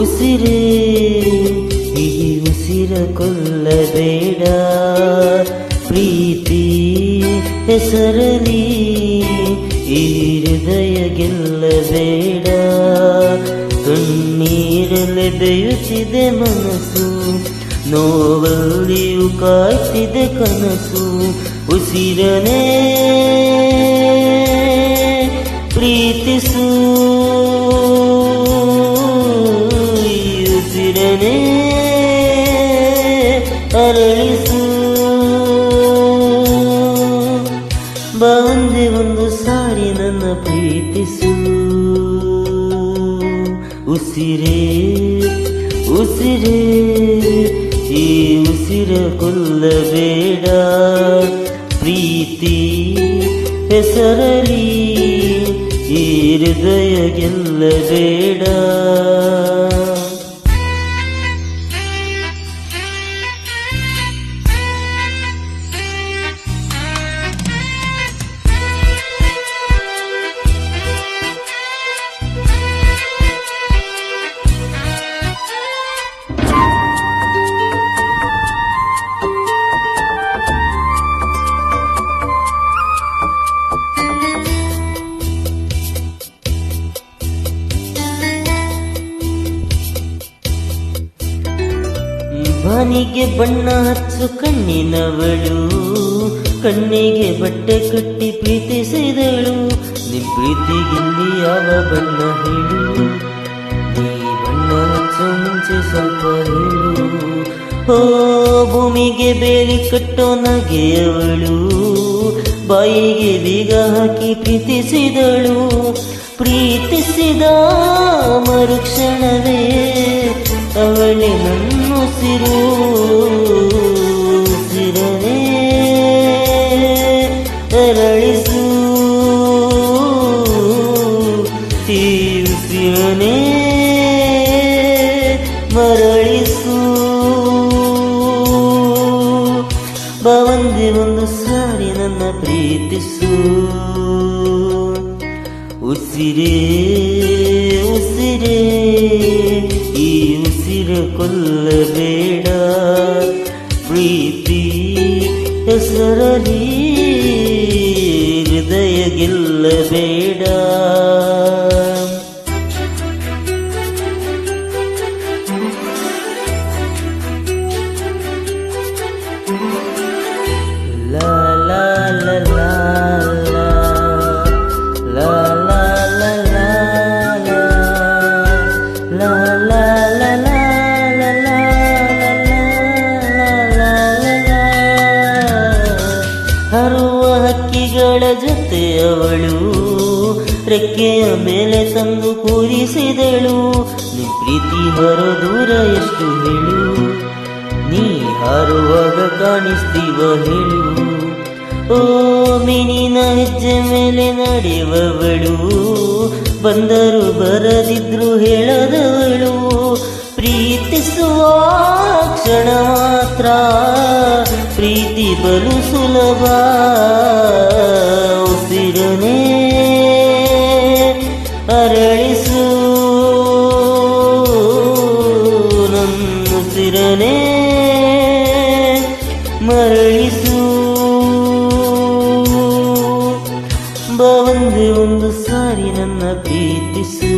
ಉಸಿರೇ ಈ ಉಸಿರ ಕೊಲ್ಲಬೇಡ, ಪ್ರೀತಿ ಹೆಸರಲಿ ಈ ಹೃದಯ ಗೆಲ್ಲಬೇಡ. ಕಣ್ಣೀರಲೆ ಬೆಯುತ್ತಿದೆ ಮನಸ್ಸು, ನೋವಲ್ಲಿಯೂ ಕಾಯ್ತಿದೆ ಕನಸು. ಉಸಿರನೇ ಪ್ರೀತಿಸು, ಉಸಿರನೇ ಅರಳಿಸು. ಬಂದೆ ಒಂದು ಸಾರಿ ನನ್ನ ಪ್ರೀತಿಸು. ಉಸಿರೇ ಉಸಿರೇ ಈ ಉಸಿರ ಕೊಲ್ಲಬೇಡ, ಪ್ರೀತಿ ಹೆಸರಲಿ ಈ ಹೃದಯ ಗೆಲ್ಲಬೇಡ. ಬಾನಿಗೆ ಬಣ್ಣ ಹಚ್ಚು ಕಣ್ಣಿನವಳು, ಕಣ್ಣಿಗೆ ಬಟ್ಟೆ ಕಟ್ಟಿ ಪ್ರೀತಿಸಿದಳು. ನಿನ್ ಪ್ರೀತಿಗಿಲ್ಲಿ ಯಾವ ಬಣ್ಣ ಹೇಳು, ನೀ ಬಣ್ಣ ಹಚ್ಚು ಮುಂಚೆ ಸ್ವಲ್ಪ ಹೇಳು. ಓ ಭೂಮಿಗೆ ಬೇಲಿ ಕಟ್ಟೋ ನಗೆಯವಳು, ಬಾಯಿಗೆ ಬೀಗ ಹಾಕಿ ಪ್ರೀತಿಸಿದಳು. ಪ್ರೀತಿಸಿದ ಮರುಕ್ಷಣವೇ ಅವಳೆ ನನ್ನುಸಿರು. ಉಸಿರನೇ ಅರಳಿಸು, ಈ ಉಸಿರನೇ ಮರಳಿಸು. ಬಂದೆ ಒಂದು ಸಾರಿ ನನ್ನ ಪ್ರೀತಿಸು. ಉಸಿರೇ ಉಸಿರೇ ಈ ಉಸಿರ ಕೊಲ್ಲಬೇಡ, ಪ್ರೀತಿ ಹೆಸರಲಿ ಹೃದಯ ಗೆಲ್ಲಬೇಡ. ಲಾ ಲಾ ಲಾ ಲಾ ಲಾ ಲಾ ಲಾ ಲಾ ಲಾ ಲಾ ಲಾ. ಹರುವ ಹಕ್ಕಿಗಳ ಜೊತೆ ಅವಳು ರೆಕ್ಕೆಯ ಮೇಲೆ ತಂದು ಕೂರಿಸಿದಳು. ನಿನ್ ಪ್ರೀತಿ ಹೊರ ದೂರ ಎಷ್ಟು ಹೇಳು, ನೀ ಹಾರುವಾಗ ಕಾಣಿಸ್ತೀವ ಹೇಳು. ಓ ಮೀನಿನ ಹೆಜ್ಜೆ ಮೇಲೆ ನಡೆಯುವವಳು, ಬಂದರು ಬರದಿದ್ರು ಹೇಳದವಳು. ಪ್ರೀತಿಸುವ ಕ್ಷಣ ಮಾತ್ರ ಪ್ರೀತಿ ಬಲು ಸುಲಭ. ಉಸಿರನೇ ಅರಳಿಸು, ನನ್ನುಸಿರನೇ ಮರಳಿಸು. ಬಂದೆ ಒಂದು ಸಾರಿ ನನ್ನ ಪ್ರೀತಿಸು.